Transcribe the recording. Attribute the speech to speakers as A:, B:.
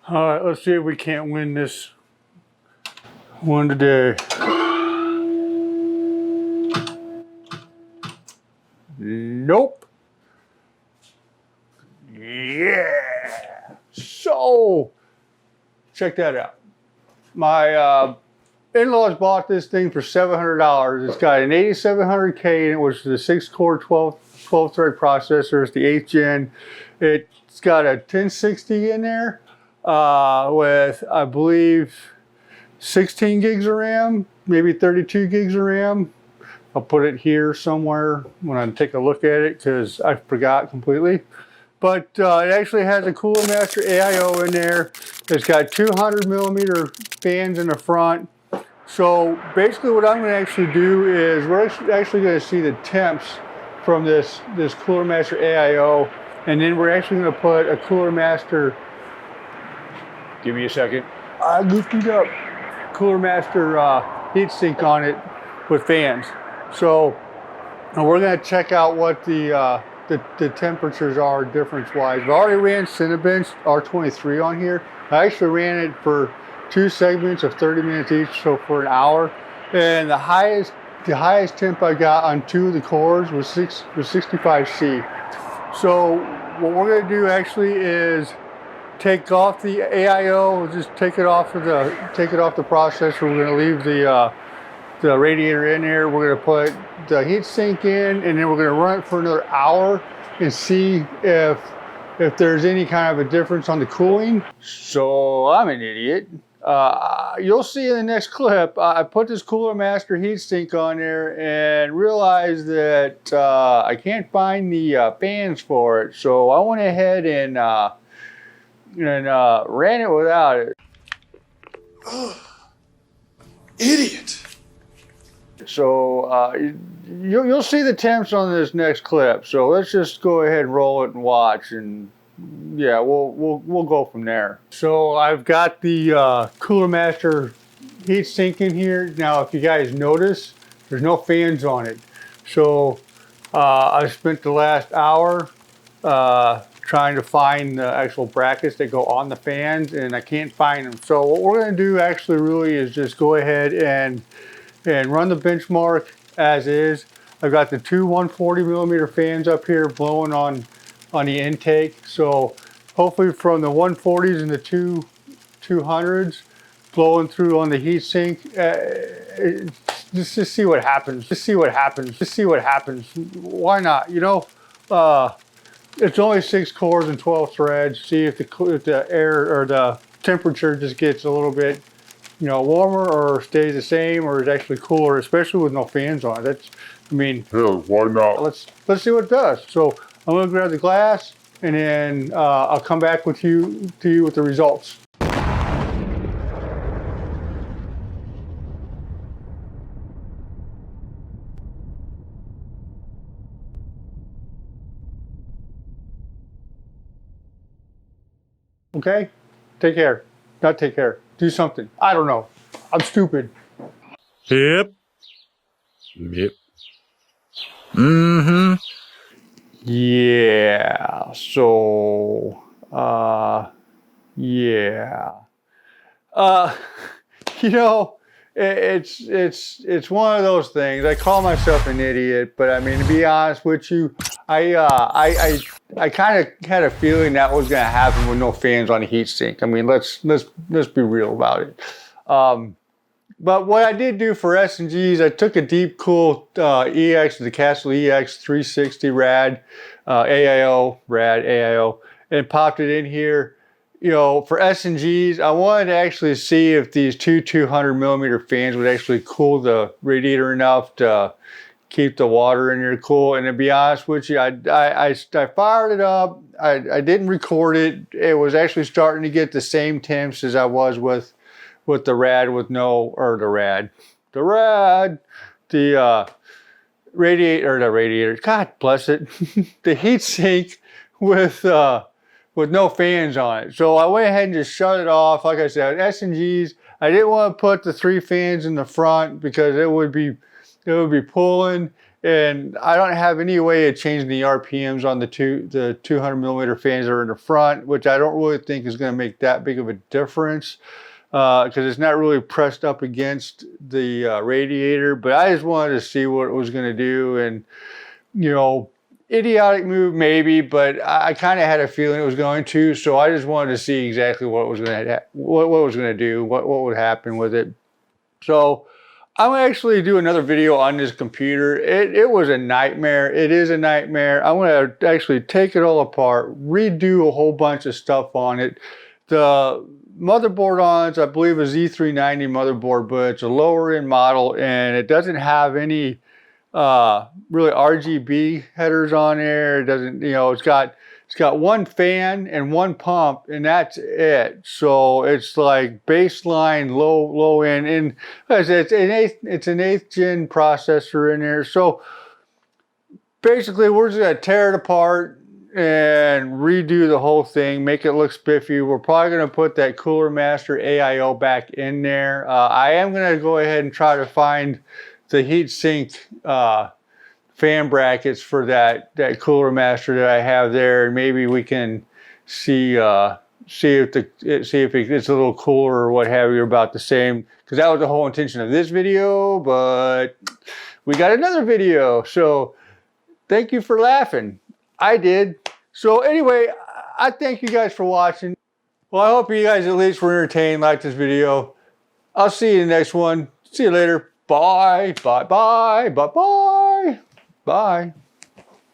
A: All right, let's see if we can't win this one today. Nope. Yeah. So, check that out. My in-laws bought this thing for $700. It's got an 8700K and it was the 6-core 12 thread processor. It's the 8th gen. It's got a 1060 in there with, I believe, 16 gigs of RAM, maybe 32 gigs of RAM. I'll put it here somewhere when I take a look at it because I forgot completely. But it actually has a Cooler Master AIO in there. It's got 200 millimeter fans in the front. So basically what I'm going to actually do is we're actually going to see the temps from this Cooler Master AIO, and then we're actually going to put a Cooler Master, give me a second, I goofed it up, Cooler Master heatsink on it with fans. So we're going to check out what the temperatures are difference-wise. I've already ran Cinebench R23 on here. I actually ran it for 2 segments of 30 minutes each, so for an hour. And the highest temp I got on 2 of the cores was 65C. So what we're going to do actually is take off the AIO, just take it off the processor. We're going to leave the radiator in there. We're going to put the heat sink in, and then we're going to run it for another hour and see if there's any kind of a difference on the cooling. So I'm an idiot. You'll see in the next clip, I put this Cooler Master heatsink on there and realized that I can't find the fans for it. So I went ahead and ran it without it.
B: Idiot.
A: So you'll see the temps on this next clip. So let's just go ahead and roll it and watch, and yeah, we'll go from there. So I've got the Cooler Master heatsink in here. Now, if you guys notice, there's no fans on it. So I spent the last hour trying to find the actual brackets that go on the fans, and I can't find them. So what we're going to do actually really is just go ahead and run the benchmark as is. I've got the 2 140 millimeter fans up here blowing on the intake. So hopefully from the 140s and the 200s blowing through on the heatsink, just see what happens. Just see what happens. Just see what happens. Why not? You know, it's only 6 cores and 12 threads. See if the air or the temperature just gets a little bit, you know, warmer or stays the same or is actually cooler, especially with no fans on. That's, I mean,
B: Hell, why not?
A: let's see what it does. So I'm gonna grab the glass and then I'll come back to you with the results. Okay, take care. Not take care. Do something. I don't know. I'm stupid.
B: Yep. Mm-hmm.
A: Yeah. So, yeah. You know, it's one of those things. I call myself an idiot, but I mean, to be honest with you, I kind of had a feeling that was going to happen with no fans on the heatsink. I mean, let's be real about it. But what I did do for S&Gs, I took a Deep Cool EX, the Castle EX 360 Rad AIO, and popped it in here. You know, for S&Gs, I wanted to actually see if these 200 millimeter fans would actually cool the radiator enough to keep the water in here cool. And to be honest with you, I fired it up. I didn't record it. It was actually starting to get the same temps as I was with the rad with no, or the radiator, God bless it, the heat sink with no fans on it. So I went ahead and just shut it off. Like I said, S&Gs, I didn't want to put the 3 fans in the front because it would be pulling, And I don't have any way of changing the RPMs on the 200 millimeter fans that are in the front, which I don't really think is going to make that big of a difference because it's not really pressed up against the radiator. But I just wanted to see what it was going to do, and you know, idiotic move maybe, but I kind of had a feeling it was going to. So I just wanted to see exactly what it was going to what was going to do, what would happen with it. So I'm gonna actually do another video on this computer. It was a nightmare. It is a nightmare. I'm gonna actually take it all apart, redo a whole bunch of stuff on it. The motherboard on it, I believe, a Z390 motherboard, but it's a lower end model and it doesn't have any really RGB headers on there. It doesn't, you know, it's got one fan and one pump, and that's it. So it's like baseline low end, and it's an 8th gen processor in there. So basically, we're just gonna tear it apart and redo the whole thing, make it look spiffy. We're probably gonna put that Cooler Master AIO back in there. I am gonna go ahead and try to find the heatsink fan brackets for that Cooler Master that I have there, and maybe we can see if it's a little cooler or what have you, about the same, because that was the whole intention of this video. But we got another video, so thank you for laughing. I did. So anyway, I thank you guys for watching. Well, I hope you guys at least were entertained, liked this video. I'll see you in the next one. See you later. Bye. Bye. Bye. Bye. Bye. Bye.